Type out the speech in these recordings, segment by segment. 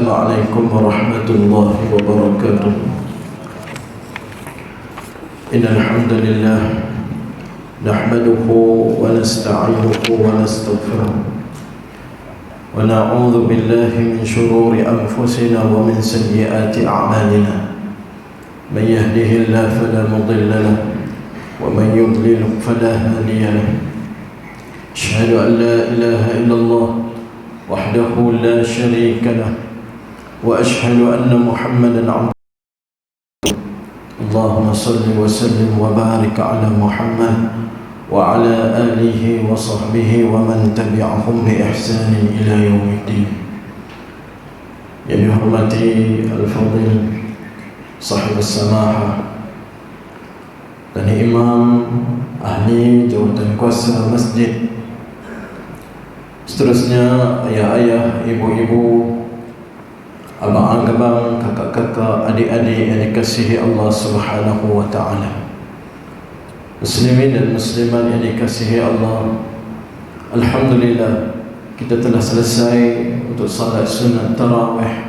Assalamualaikum warahmatullahi wabarakatuh. Innal hamdalillah nahmaduhu wa nasta'inuhu wa nastaghfiruh wa na'udzu billahi min shururi anfusina wa min sayyiati a'malina. Man yahdihillahu fala mudilla lahu wa man yudlil fala hadiya lahu. Asyhadu an la ilaha illallah wahdahu la syarika lah wa asyhadu anna Muhammadan abduhu. Allahumma salli wa sallim wa barik ala Muhammad wa ala alihi wa sahbihi wa man tabi'ahum bi ihsanin ila yaumiddin. Yang dihormati al-fadil sahib as-samahah dan imam ahli jawatan kuasa masjid, seterusnya ayah-ayah, ibu-ibu, abang-abang, kakak-kakak, adik-adik yang dikasihi Allah Subhanahu wa ta'ala, muslimin dan muslimat yang dikasihi Allah. Alhamdulillah, kita telah selesai untuk salat sunat tarawih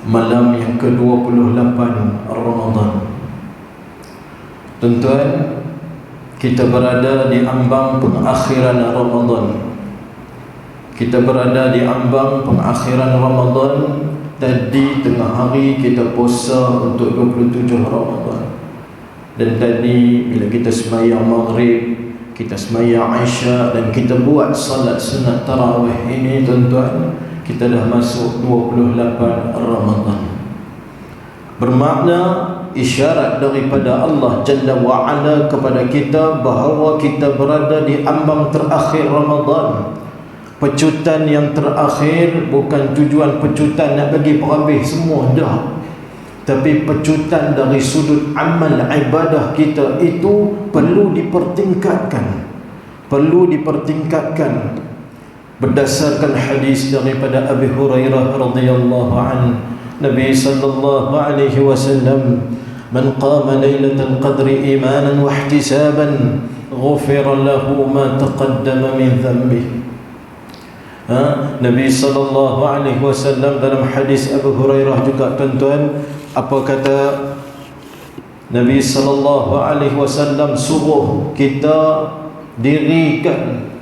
malam yang ke-28 Ramadan. Tuan-tuan, kita berada di ambang pengakhiran Ramadan. Kita berada di ambang pengakhiran Ramadan. Tadi tengah hari kita puasa untuk 27 Ramadan. Dan tadi bila kita sembahyang maghrib, kita sembahyang Isya dan kita buat salat sunat tarawih ini, tuan-tuan, kita dah masuk 28 Ramadan. Bermakna isyarat daripada Allah Jalla wa'ala kepada kita bahawa kita berada di ambang terakhir Ramadan. Pecutan yang terakhir bukan tujuan pecutan nak bagi perhabis semua dah, tapi pecutan dari sudut amal ibadah kita itu perlu dipertingkatkan. Perlu dipertingkatkan berdasarkan hadis daripada Abi Hurairah radhiyallahu anhu, Nabi sallallahu alaihi wasallam, man qama lailatul qadri imanan wa ihtisaban ghufira lahu ma taqaddama min dhanbihi. Nabi sallallahu alaihi wasallam dalam hadis Abu Hurairah juga, tuan-tuan, apa kata Nabi sallallahu alaihi wasallam? Suruh kita dirikan,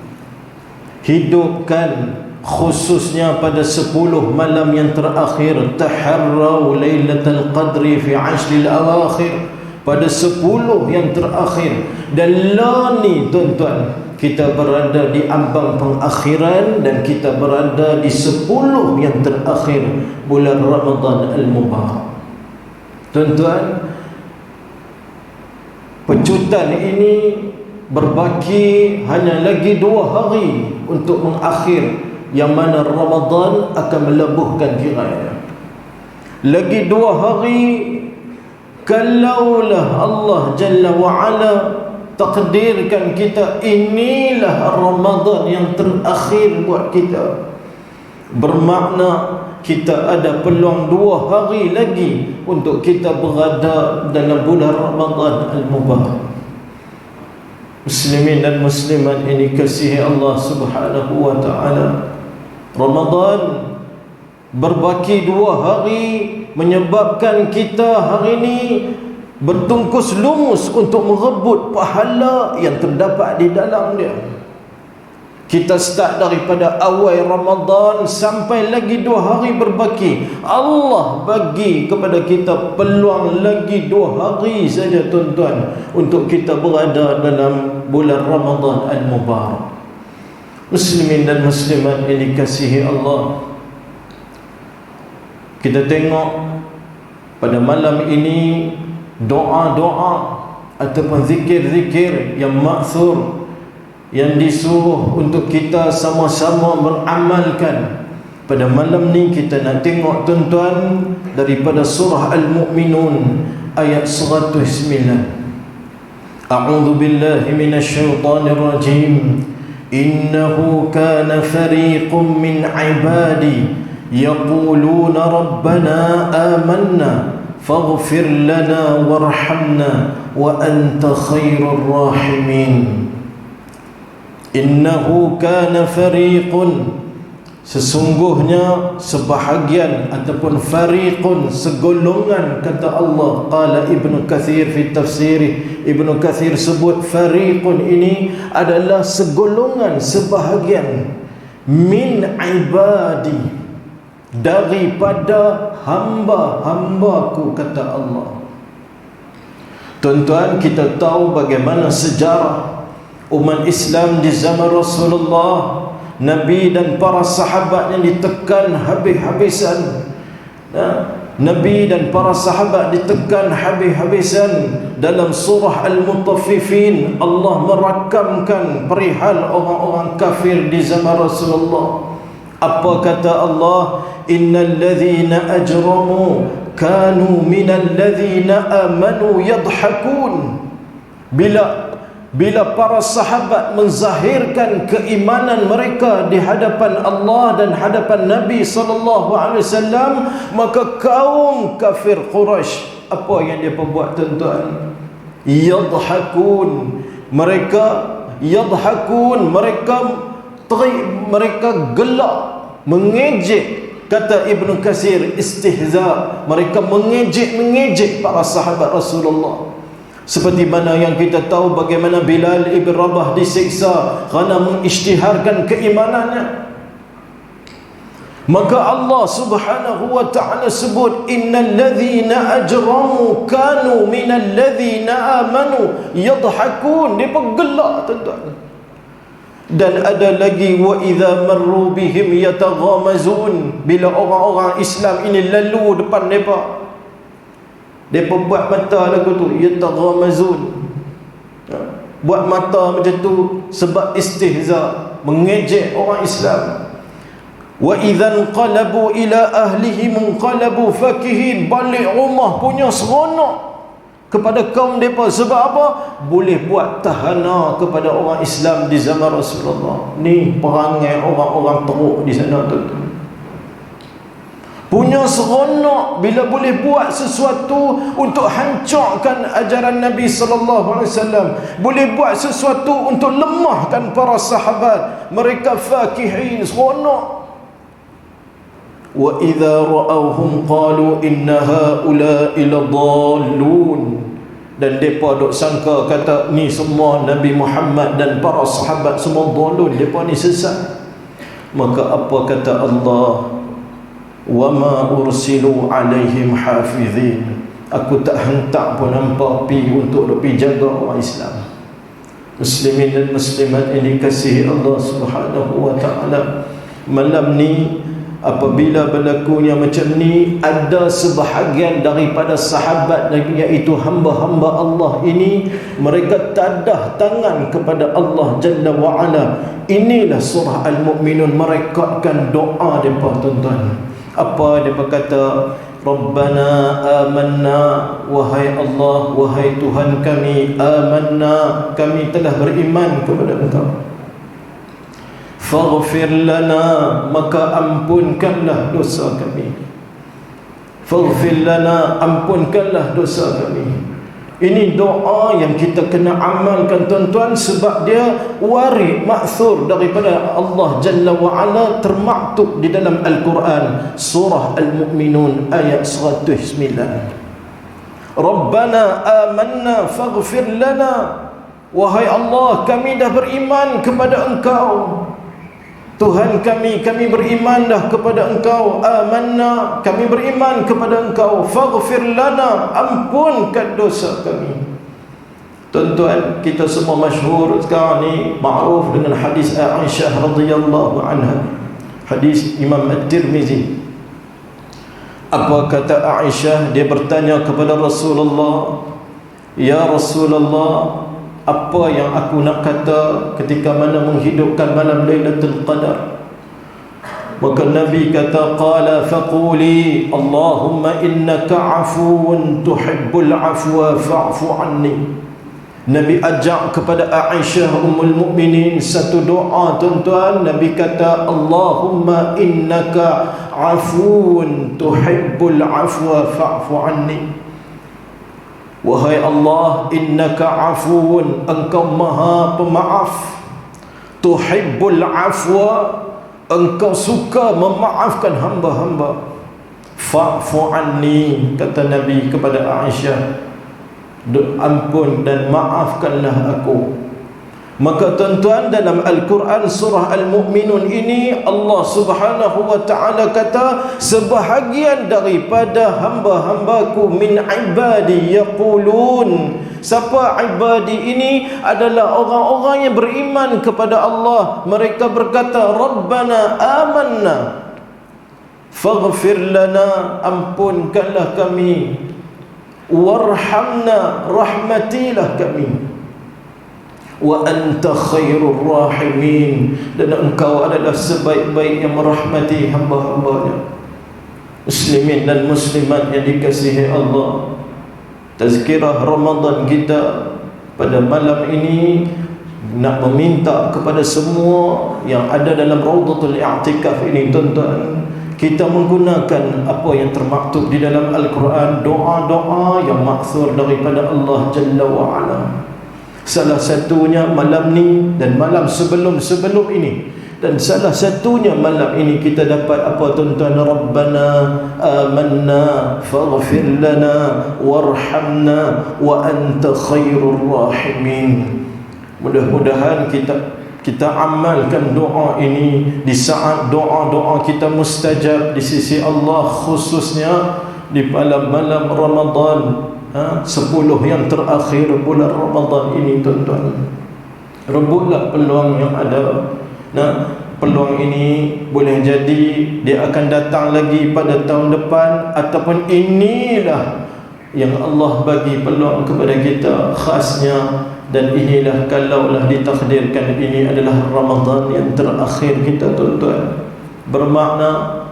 hidupkan, khususnya pada 10 malam yang terakhir, taharrau lailatul qadri fi 'ashril awakhir, pada 10 yang terakhir. Dan ni, tuan-tuan, kita berada di ambang pengakhiran dan kita berada di 10 yang terakhir bulan Ramadan al-Mubarak. Tuan-tuan, pecutan ini berbaki hanya lagi 2 hari untuk mengakhir, yang mana Ramadan akan melebuhkan kiranya. Lagi 2 hari, kalaulah Allah Jalla wa'ala takdirkan kita inilah Ramadan yang terakhir buat kita, bermakna kita ada peluang 2 hari lagi untuk kita berada dalam bulan Ramadan al-Mubarak. Muslimin dan muslimat ini dikasihi Allah Subhanahu wa ta'ala, Ramadan berbaki 2 hari menyebabkan kita hari ini bertungkus lumus untuk merebut pahala yang terdapat di dalam dia. Kita start daripada awal Ramadan sampai lagi 2 hari berbaki, Allah bagi kepada kita peluang lagi 2 hari saja, tuan-tuan, untuk kita berada dalam bulan Ramadan al-Mubarak. Muslimin dan muslimat yang dikasihi Allah, kita tengok pada malam ini doa-doa ataupun zikir-zikir yang ma'thur, yang disuruh untuk kita sama-sama beramalkan. Pada malam ni kita nak tengok, tuan-tuan, daripada surah Al-Mu'minun ayat 109. A'udzu billahi minasyaitonir rajim. Innahu kana fariqun min 'ibadi yaquluna rabbana amanna faghfir lana warhamna wa anta khairur rahimin. Innahu kana fariqun, Sesungguhnya sebahagian ataupun fariqun, segolongan, kata Allah. Qala Ibnu Katsir fi tafsirih, Ibnu Katsir sebut fariqun ini adalah segolongan, sebahagian, min ibadi, daripada hamba-hambaku, kata Allah. Tuan-tuan, kita tahu bagaimana sejarah umat Islam di zaman Rasulullah. Nabi dan para sahabat yang ditekan habis-habisan. Nabi dan para sahabat ditekan habis-habisan. Dalam surah Al-Mutaffifin, Allah merakamkan perihal orang-orang kafir di zaman Rasulullah. Apa kata Allah? Innal ladzina ajramu kanu minal ladzina amanu yadhakun. Bila para sahabat menzahirkan keimanan mereka di hadapan Allah dan hadapan Nabi SAW, maka kaum kafir Quraisy, apa yang dia perbuat, tuan-tuan? Yadhakun. Mereka gelak, mengejek. Kata Ibnu Katsir, istihza. Mereka mengejek para sahabat Rasulullah. Seperti mana yang kita tahu bagaimana Bilal ibn Rabah disiksa kerana mengisytiharkan keimanannya. Maka Allah Subhanahu wa ta'ala sebut, innal ladzina ajramu kanu minal ladzina amanu yadhakun. Dia gelak, tuan-tuan. Dan ada lagi, wa idza marru bihim yataghamazun. Bila orang-orang Islam ini lalu depan mereka, mereka buat mata lagu tu, yataghamazun, buat mata macam tu sebab istihza, mengejek orang Islam. Wa idzan qalabu ila ahlihim munqalabu fakihin. Balik rumah punya seronok kepada kaum mereka. Sebab apa? Boleh buat tahana kepada orang Islam di zaman Rasulullah. Ni perangai orang-orang teruk di sana, tu. Punya seronok bila boleh buat sesuatu untuk hancurkan ajaran Nabi SAW. Boleh buat sesuatu untuk lemahkan para sahabat. Mereka fakihin, seronok. Wa idza ra'awhum qalu inna haula'i ladallun. Dan mereka duk sangka, kata, ni semua Nabi Muhammad dan para sahabat semua dhalun, mereka ni sesat. Maka apa kata Allah? وَمَا أُرْسِلُوا عَلَيْهِمْ حَافِظِينَ. Aku tak hentak pun hampa pi untuk pergi jaga orang Islam. Muslimin dan muslimat yang dikasihi Allah Subhanahu wa ta'ala, malam ni apabila berlakunya macam ni, ada sebahagian daripada sahabat, iaitu hamba-hamba Allah ini, mereka tadah tangan kepada Allah Jalla wa'ala. Inilah surah Al-Mu'minun merekatkan doa mereka, tuan-tuan. Apa dia berkata? Rabbana amanna, wahai Allah, wahai Tuhan kami, amanna, kami telah beriman kepada Engkau. Faghfir lana, maka ampunkanlah dosa kami. Faghfir lana, ampunkanlah dosa kami. Ini doa yang kita kena amalkan, tuan-tuan, sebab dia warid, ma'thur daripada Allah Jalla wa'ala, termaktub di dalam Al-Quran, surah Al-Mu'minun ayat 109. Rabbana amanna faghfir lana, wahai Allah, kami dah beriman kepada Engkau. Tuhan kami beriman dah kepada Engkau. Amanna, kami beriman kepada Engkau. Faghfir lana, ampunkan dosa kami. Tuan-tuan, kita semua masyhur sekarang ni, ma'ruf dengan hadis Aisyah radhiyallahu anha, hadis Imam At-Tirmizi. Apa kata Aisyah? Dia bertanya kepada Rasulullah, ya Rasulullah, apa yang aku nak kata ketika mana menghidupkan malam Lailatul Qadar? Maka Nabi kata, qala faquli Allahumma innaka afuwun tuhibbul afwa fa'fu anni. Nabi ajak kepada Aisyah Ummul Mukminin satu doa, tuan-tuan. Nabi kata, Allahumma innaka afuwun tuhibbul afwa fa'fu anni. Wahai Allah, innaka afuun, Engkau maha pemaaf, tuhibbul afwa, Engkau suka memaafkan hamba-hamba. Fa'fu anni, kata Nabi kepada Aisyah, ampun dan maafkanlah aku. Maka tuan-tuan, dalam Al-Quran surah Al-Mu'minun ini Allah Subhanahu wa ta'ala kata, sebahagian daripada hamba-hambaku min ibadi yaqulun. Siapa ibadi ini? Adalah orang-orang yang beriman kepada Allah. Mereka berkata, Rabbana amanna faghfir lana, ampunkanlah kami, warhamna, rahmatilah kami, wa anta khairur rahimin, dan engkau adalah sebaik-baik yang merahmati hamba-hambanya. Muslimin dan muslimat yang dikasihi Allah, tazkirah Ramadan kita pada malam ini nak meminta kepada semua yang ada dalam Raudhatul I'tikaf ini, tuan-tuan, kita menggunakan apa yang termaktub di dalam Al-Quran, doa-doa yang maksur daripada Allah Jalla wa'ala. Salah satunya malam ni dan malam sebelum-sebelum ini. Dan salah satunya malam ini kita dapat apa, tuan-tuan? Rabbana amanna faghfir lana warhamna wa anta khairur rahimin. Mudah-mudahan kita amalkan doa ini di saat doa-doa kita mustajab di sisi Allah, khususnya di malam-malam Ramadan, 10 yang terakhir bulan Ramadan ini, tuan-tuan. Rebutlah peluang yang ada. Peluang ini boleh jadi dia akan datang lagi pada tahun depan, ataupun inilah yang Allah bagi peluang kepada kita khasnya. Dan inilah kalaulah ditakdirkan ini adalah Ramadan yang terakhir kita, tuan-tuan, bermakna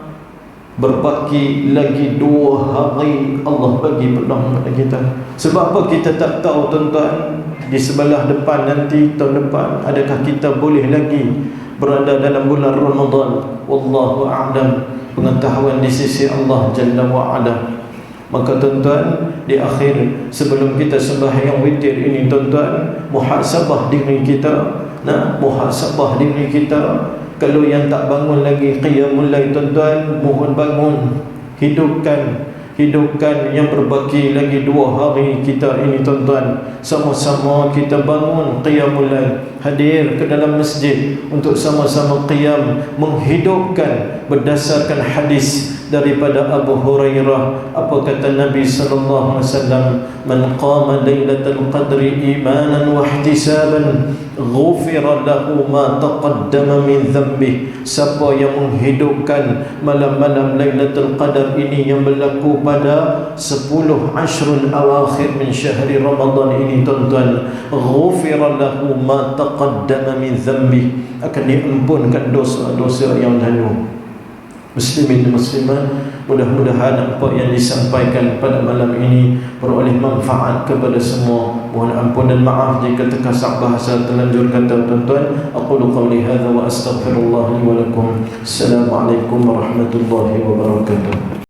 berbaki lagi 2 hari Allah bagi peluang kepada kita. Sebab apa kita tak tahu, tuan-tuan, di sebelah depan nanti tahun depan adakah kita boleh lagi berada dalam bulan Ramadan. Wallahu a'lam, pengetahuan di sisi Allah Jalla wa'ala. Maka tuan-tuan, di akhir sebelum kita sembahyang witir ini, tuan-tuan, muhasabah diri kita. Muhasabah diri kita. Kalau yang tak bangun lagi qiyamul lail, tuan-tuan, mohon bangun. Hidupkan yang berbaki lagi 2 hari kita ini, tuan-tuan. Sama-sama kita bangun qiyamul lail, hadir ke dalam masjid untuk sama-sama qiyam, menghidupkan berdasarkan hadis daripada Abu Hurairah. Apa kata Nabi sallallahu alaihi wasallam? Man qama lailatul qadri imanan wa ihtisaban ghufira lahu ma taqaddama min dhanbi. Siapa yang menghidupkan malam-malam Lailatul Qadar ini yang berlaku pada 10 ashrul awakhir min syahri Ramadan ini, tuan-tuan, ghufira lahu ma taqaddama min dhanbi, akan diampunkan dosa-dosa yang lalu. Muslimin dan muslimat, mudah-mudahan apa yang disampaikan pada malam ini beroleh manfaat kepada semua. Mohon ampun dan maaf jika terkasar bahasa terlanjur kata, tuan-tuan. Aqulu qawli hadza wa astaghfirullah li wa lakum. Assalamualaikum warahmatullahi wabarakatuh.